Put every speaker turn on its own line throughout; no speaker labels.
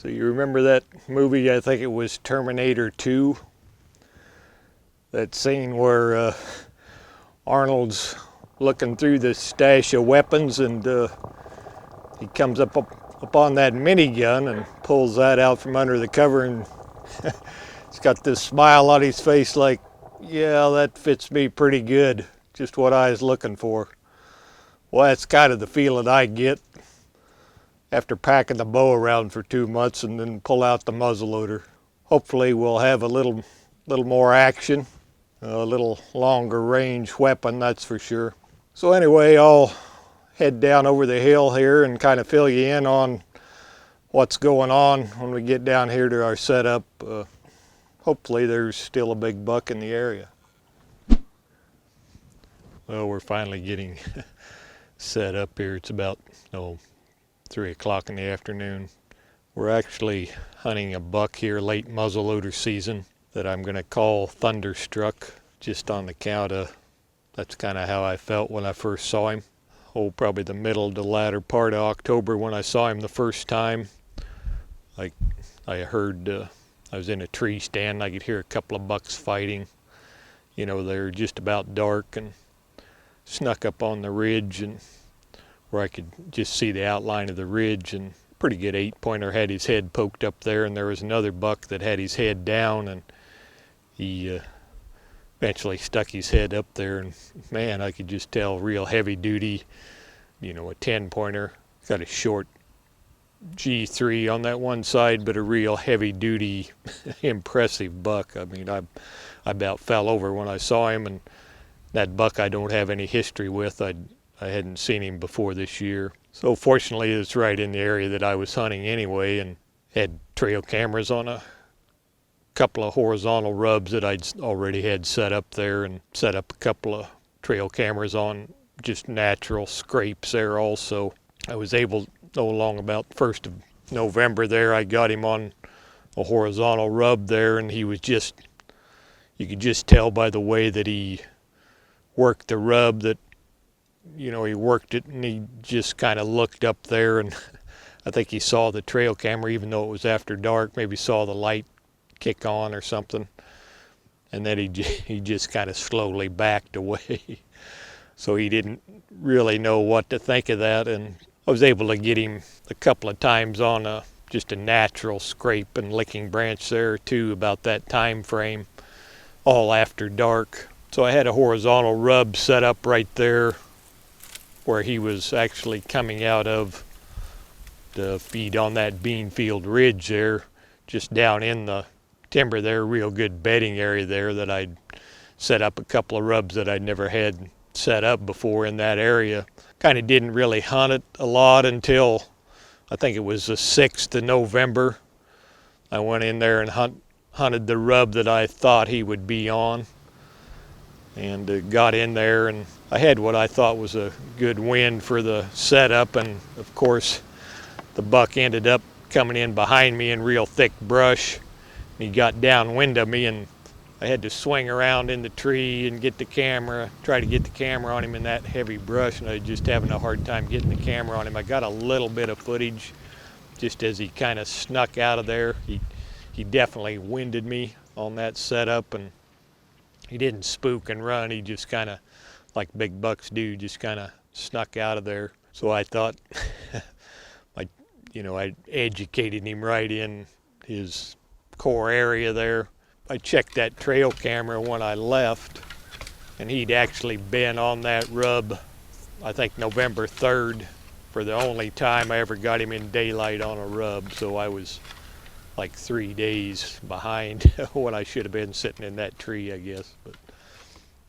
So you remember that movie, I think it was Terminator 2? That scene where Arnold's looking through the stash of weapons and he comes up on that minigun and pulls that out from under the cover, and he's got this smile on his face like, yeah, that fits me pretty good. Just what I was looking for. Well, that's kind of the feeling I get after packing the bow around for 2 months and then pull out the muzzleloader. Hopefully we'll have a little more action, a little longer range weapon, that's for sure. So anyway, I'll head down over the hill here and kind of fill you in on what's going on when we get down here to our setup. Hopefully there's still a big buck in the area. Well, we're finally getting set up here. It's about 3 o'clock in the afternoon. We're actually hunting a buck here late muzzleloader season that I'm going to call Thunderstruck, just on account of that's kind of how I felt when I first saw him. Probably the middle to latter part of October when I saw him the first time. Like I heard, I was in a tree stand, I could hear a couple of bucks fighting. They were just about dark, and snuck up on the ridge and where I could just see the outline of the ridge, and pretty good 8-pointer had his head poked up there, and there was another buck that had his head down, and he eventually stuck his head up there, and man, I could just tell real heavy duty, a 10-pointer, got a short G3 on that one side, but a real heavy duty, impressive buck. I mean, I about fell over when I saw him, and that buck I don't have any history with. I hadn't seen him before this year. So fortunately it's right in the area that I was hunting anyway, and had trail cameras on a couple of horizontal rubs that I'd already had set up there, and set up a couple of trail cameras on just natural scrapes there also. I was able, along about 1st of November there, I got him on a horizontal rub there, and he was just, you could just tell by the way that he worked the rub that, he worked it, and he just kind of looked up there, and I think he saw the trail camera, even though it was after dark, maybe saw the light kick on or something, and then he just kind of slowly backed away. So he didn't really know what to think of that, and I was able to get him a couple of times on just a natural scrape and licking branch there too, about that time frame, all after dark. So I had a horizontal rub set up right there where he was actually coming out of to feed on that bean field ridge there, just down in the timber there, real good bedding area there that I'd set up a couple of rubs that I'd never had set up before in that area. Kind of didn't really hunt it a lot until I think it was the 6th of November. I went in there and hunted the rub that I thought he would be on, and got in there, and I had what I thought was a good wind for the setup, and of course the buck ended up coming in behind me in real thick brush. He got downwind of me, and I had to swing around in the tree and try to get the camera on him in that heavy brush, and I was just having a hard time getting the camera on him. I got a little bit of footage just as he kind of snuck out of there. He definitely winded me on that setup, and he didn't spook and run. He just kind of, like big bucks do, just kind of snuck out of there. So I thought, I educated him right in his core area there. I checked that trail camera when I left, and he'd actually been on that rub, I think November 3rd, for the only time I ever got him in daylight on a rub. So I was like 3 days behind when I should have been sitting in that tree, I guess.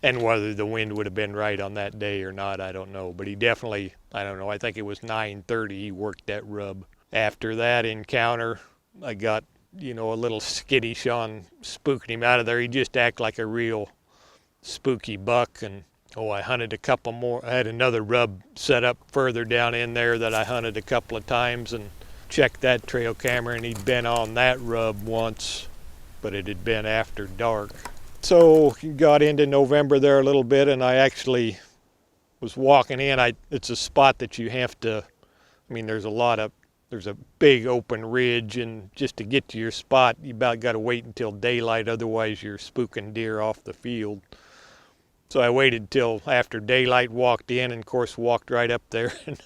And whether the wind would have been right on that day or not, I don't know. But he definitely, I don't know, I think it was 9:30 he worked that rub. After that encounter, I got, a little skittish on spooking him out of there. He just acted like a real spooky buck, and I hunted a couple more. I had another rub set up further down in there that I hunted a couple of times, and checked that trail camera, and he'd been on that rub once, but it had been after dark. So got into November there a little bit, and I actually was walking in. It's a spot that you have to, there's a lot of there's a big open ridge, and just to get to your spot, you about got to wait until daylight, otherwise you're spooking deer off the field. So I waited till after daylight, walked in, and of course walked right up there and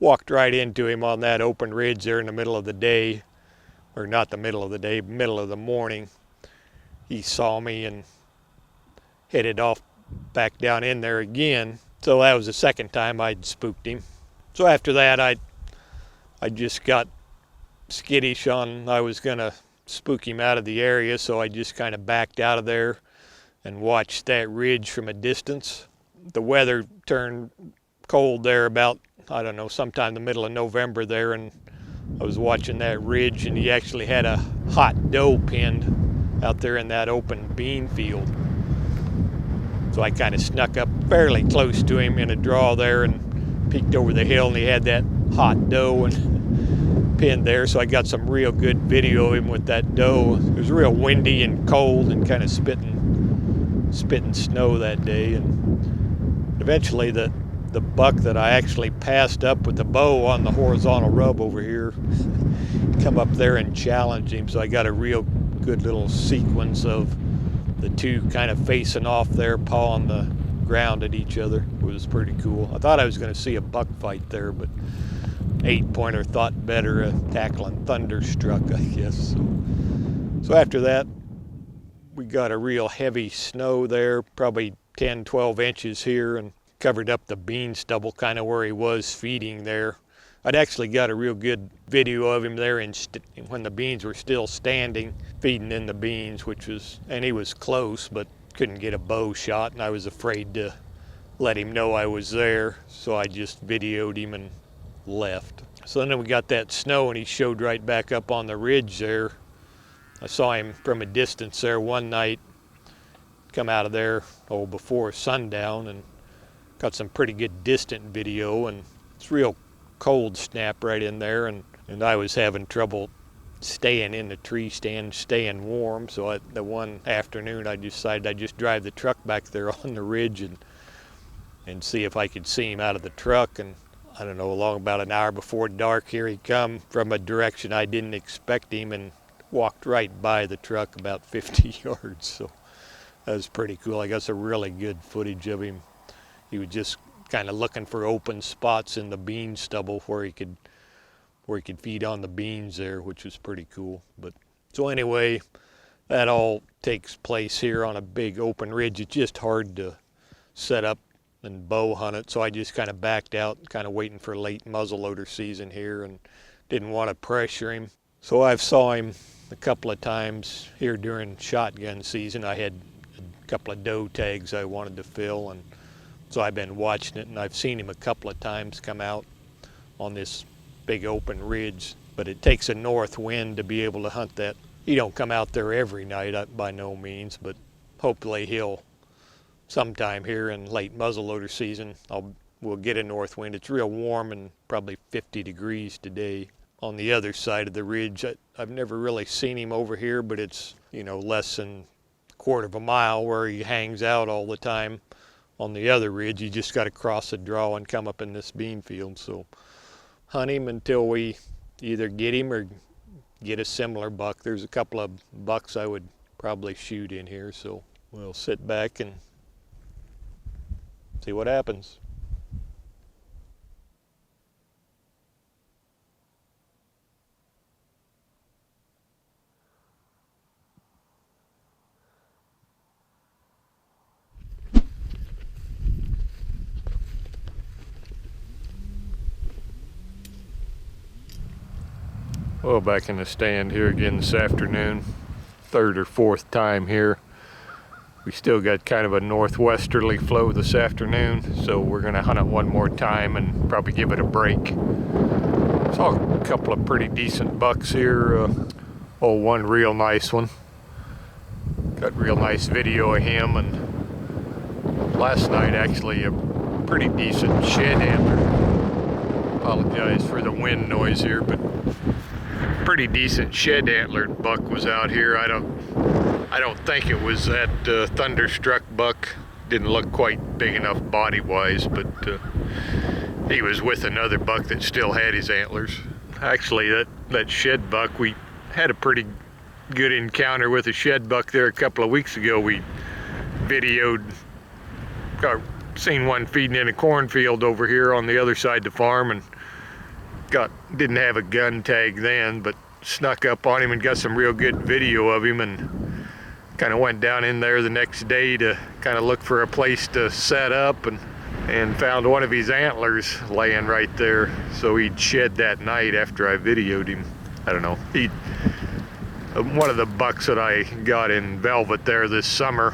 walked right into him on that open ridge there in the middle of the day, or not the middle of the day, middle of the morning. He saw me and headed off back down in there again. So that was the second time I'd spooked him. So after that, I just got skittish on I was gonna spook him out of the area, so I just kind of backed out of there and watched that ridge from a distance. The weather turned cold there about, I don't know, sometime the middle of November there, and I was watching that ridge, and he actually had a hot doe pinned out there in that open bean field. So I kind of snuck up fairly close to him in a draw there and peeked over the hill, and he had that hot doe and pinned there. So I got some real good video of him with that doe. It was real windy and cold and kind of spitting snow that day. And eventually the buck that I actually passed up with the bow on the horizontal rub over here come up there and challenged him. So I got a real good little sequence of the two kind of facing off there, pawing the ground at each other. It was pretty cool. I thought I was going to see a buck fight there, but 8-pointer thought better of tackling Thunderstruck, I guess. So after that, we got a real heavy snow there, probably 10, 12 inches here, and covered up the bean stubble kind of where he was feeding there. I'd actually got a real good video of him there when the beans were still standing, feeding in the beans, and he was close, but couldn't get a bow shot, and I was afraid to let him know I was there, so I just videoed him and left. So then we got that snow, and he showed right back up on the ridge there. I saw him from a distance there one night, come out of there before sundown, and got some pretty good distant video, and it's real cold snap right in there, and I was having trouble staying in the tree stand, staying warm. So the one afternoon I decided I'd just drive the truck back there on the ridge and see if I could see him out of the truck. And I don't know, along about an hour before dark, here he come from a direction I didn't expect him, and walked right by the truck about 50 yards. So that was pretty cool. I got some really good footage of him. He was just kind of looking for open spots in the bean stubble where he could feed on the beans there, which was pretty cool. But so anyway, that all takes place here on a big open ridge. It's just hard to set up and bow hunt it, so I just kind of backed out, kind of waiting for late muzzleloader season here, and didn't want to pressure him. So I've saw him a couple of times here during shotgun season. I had a couple of doe tags I wanted to fill, and so I've been watching it, and I've seen him a couple of times come out on this big open ridge, but it takes a north wind to be able to hunt that. He don't come out there every night by no means, but hopefully he'll sometime here in late muzzleloader season. We'll get a north wind. It's real warm and probably 50 degrees today. On the other side of the ridge, I've never really seen him over here, but it's, less than a quarter of a mile where he hangs out all the time. On the other ridge, you just got to cross a draw and come up in this bean field. So hunt him until we either get him or get a similar buck. There's a couple of bucks I would probably shoot in here, so we'll sit back and see what happens. Well, back in the stand here again this afternoon, third or fourth time here. We still got kind of a northwesterly flow this afternoon, so we're gonna hunt it one more time and probably give it a break. Saw a couple of pretty decent bucks here. One real nice one. Got real nice video of him, and last night actually a pretty decent shed antler. Apologize for the wind noise here, but pretty decent shed antlered buck was out here. I don't think it was that Thunderstruck buck. Didn't look quite big enough body wise, but he was with another buck that still had his antlers. Actually, that shed buck, we had a pretty good encounter with a shed buck there a couple of weeks ago. We videoed, seen one feeding in a cornfield over here on the other side of the farm, and didn't have a gun tag then, but snuck up on him and got some real good video of him, and kind of went down in there the next day to kind of look for a place to set up, and found one of his antlers laying right there. So he'd shed that night after I videoed him. I don't know, one of the bucks that I got in velvet there this summer,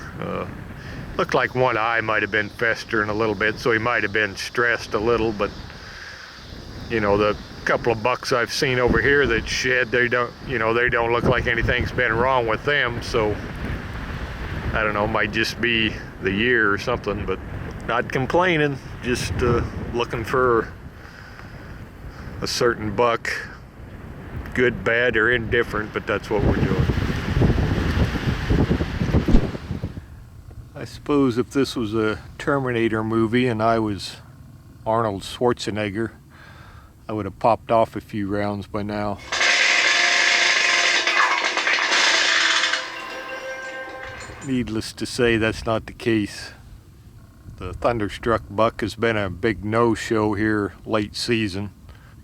looked like one eye might have been festering a little bit, so he might have been stressed a little. But you know, the couple of bucks I've seen over here that shed, they don't look like anything's been wrong with them. So I don't know, might just be the year or something, but not complaining, just looking for a certain buck, good, bad, or indifferent, but that's what we're doing. I suppose if this was a Terminator movie and I was Arnold Schwarzenegger, I would have popped off a few rounds by now. Needless to say, that's not the case. The Thunderstruck buck has been a big no-show here late season.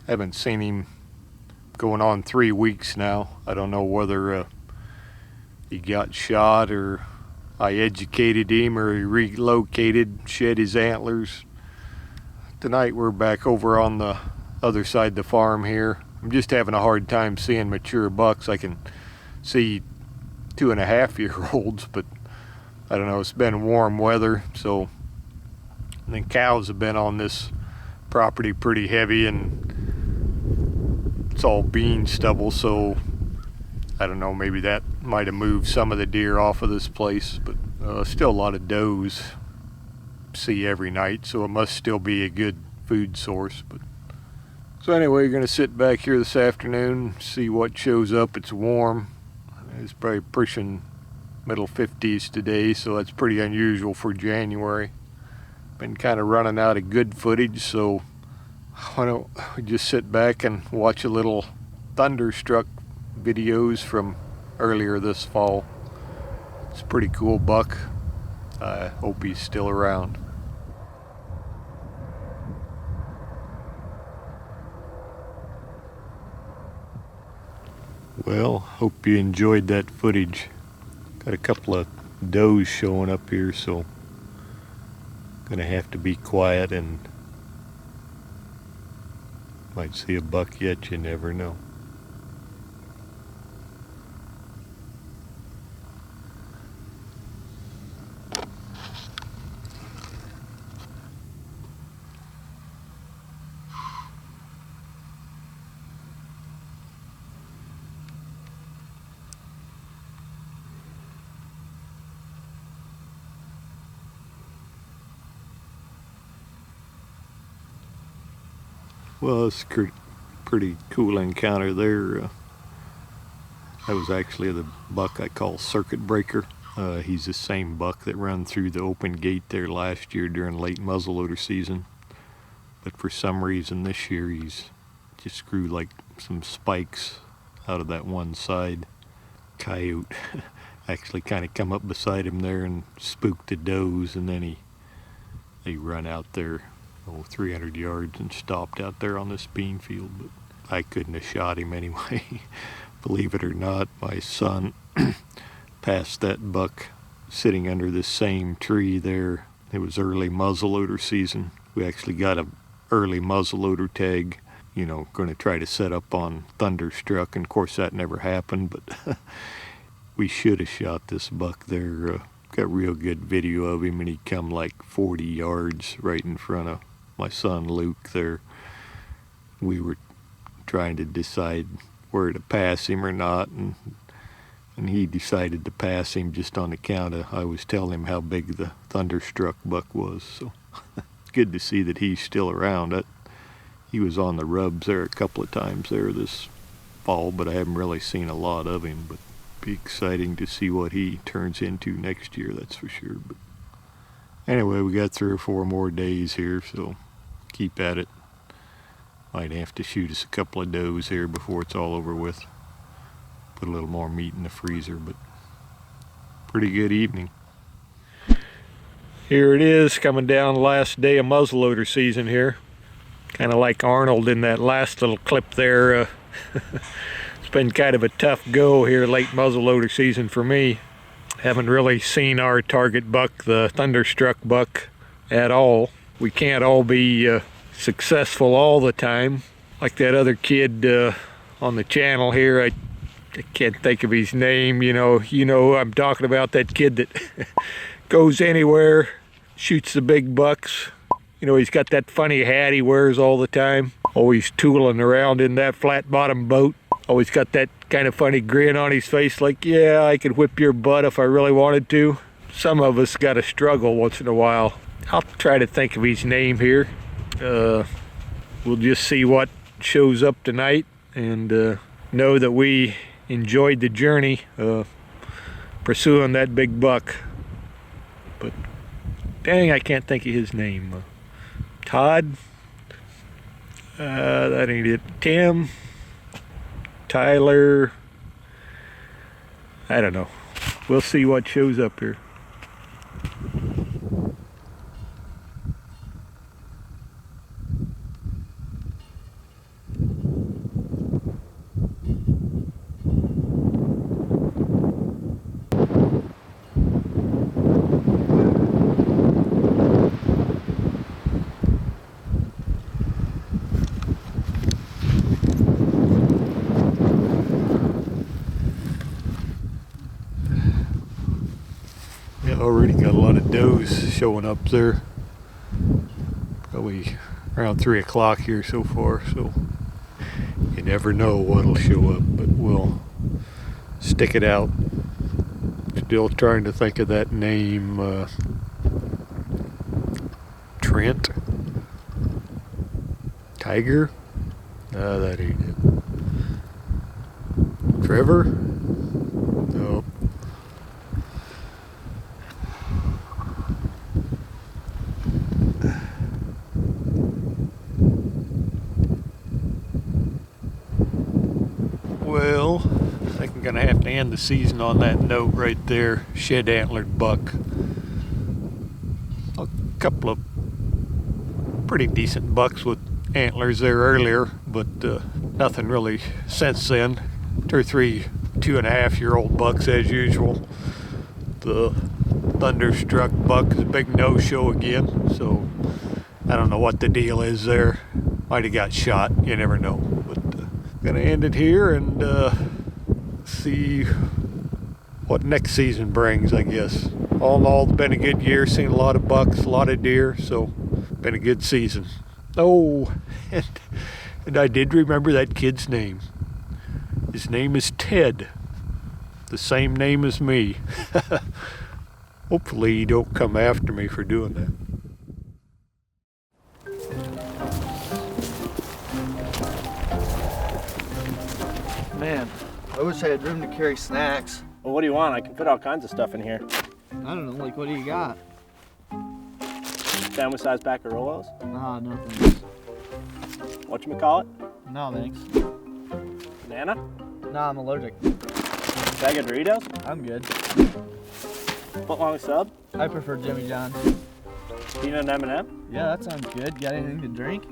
I haven't seen him going on 3 weeks now. I don't know whether he got shot, or I educated him, or he relocated, shed his antlers. Tonight we're back over on the other side of the farm here. I'm just having a hard time seeing mature bucks. I can see 2.5-year-olds, but I don't know, it's been warm weather, so the cows have been on this property pretty heavy, and it's all bean stubble, so I don't know, maybe that might have moved some of the deer off of this place. But still a lot of does see every night, so it must still be a good food source. But so anyway, you're going to sit back here this afternoon, see what shows up. It's warm. It's probably pushing middle 50s today, so that's pretty unusual for January. Been kind of running out of good footage, so why don't we just sit back and watch a little Thunderstruck videos from earlier this fall. It's a pretty cool buck. I hope he's still around. Well, hope you enjoyed that footage. Got a couple of does showing up here, so gonna have to be quiet, and might see a buck yet, you never know. Well, it's a pretty cool encounter there. That was actually the buck I call Circuit Breaker. He's the same buck that ran through the open gate there last year during late muzzleloader season. But for some reason this year he's just grew like some spikes out of that one side. Coyote actually kind of come up beside him there and spooked the does, and then he run out there 300 yards and stopped out there on this bean field. But I couldn't have shot him anyway. Believe it or not, my son passed that buck sitting under this same tree there. It was early muzzleloader season. We actually got a early muzzleloader tag, going to try to set up on Thunderstruck, and of course that never happened, but we should have shot this buck there. Got real good video of him, and he come like 40 yards right in front of my son Luke there. We were trying to decide where to pass him or not, and he decided to pass him just on account of I was telling him how big the Thunderstruck buck was. So it's good to see that he's still around. He was on the rubs there a couple of times there this fall, but I haven't really seen a lot of him. But be exciting to see what he turns into next year, that's for sure. But anyway, we got 3 or 4 more days here, so keep at it. Might have to shoot us a couple of does here before it's all over with. Put a little more meat in the freezer, but pretty good evening. Here it is, coming down the last day of muzzleloader season here. Kind of like Arnold in that last little clip there. It's been kind of a tough go here late muzzleloader season for me. Haven't really seen our target buck, the Thunderstruck buck, at all. We can't all be successful all the time. Like that other kid on the channel here, I can't think of his name. You know I'm talking about, that kid that goes anywhere, shoots the big bucks. You know, he's got that funny hat he wears all the time. Always tooling around in that flat bottom boat. Always got that kind of funny grin on his face, like, yeah, I could whip your butt if I really wanted to. Some of us gotta struggle once in a while. I'll try to think of his name here. We'll just see what shows up tonight, and know that we enjoyed the journey pursuing that big buck. But dang, I can't think of his name. Todd? That ain't it. Tim? Tyler? I don't know. We'll see what shows up here. Already got a lot of does showing up there. Probably around 3 o'clock here so far, so you never know what'll show up, but we'll stick it out. Still trying to think of that name. Trent? Tiger? No, that ain't it. Trevor? No. Well, I think I'm gonna have to end the season on that note right there. Shed antlered buck. A couple of pretty decent bucks with antlers there earlier, but nothing really since then. 2 or 3 2.5-year-old bucks as usual. The Thunderstruck buck is a big no-show again, so I don't know what the deal is there. Might have got shot, you never know. But gonna end it here and see what next season brings, I guess. All in all, it's been a good year. Seen a lot of bucks, a lot of deer, so been a good season. Oh, and I did remember that kid's name. His name is Ted, the same name as me. Hopefully he don't come after me for doing that.
Man, I wish I had room to carry snacks.
Well, what do you want? I can put all kinds of stuff in here.
I don't know, like, what do you got?
Family size pack of Rolos?
Nah, no thanks.
Whatchamacallit?
No thanks.
Banana?
Nah, I'm allergic.
Bag of Doritos?
I'm good.
Footlong sub?
I prefer Jimmy John's.
Peanut and M&M?
Yeah, that sounds good. Got anything to drink?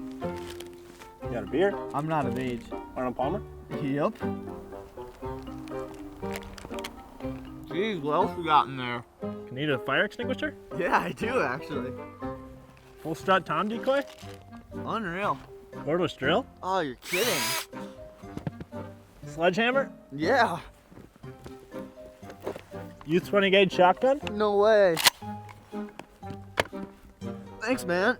You got a beer?
I'm not of age.
Arnold Palmer?
Yep. Jeez, what else we got in there?
Can you need a fire extinguisher?
Yeah, I do actually.
Full strut Tom decoy?
Unreal.
Cordless drill?
Oh, you're kidding.
Sledgehammer?
Yeah.
Youth 20 gauge shotgun?
No way. Thanks, man.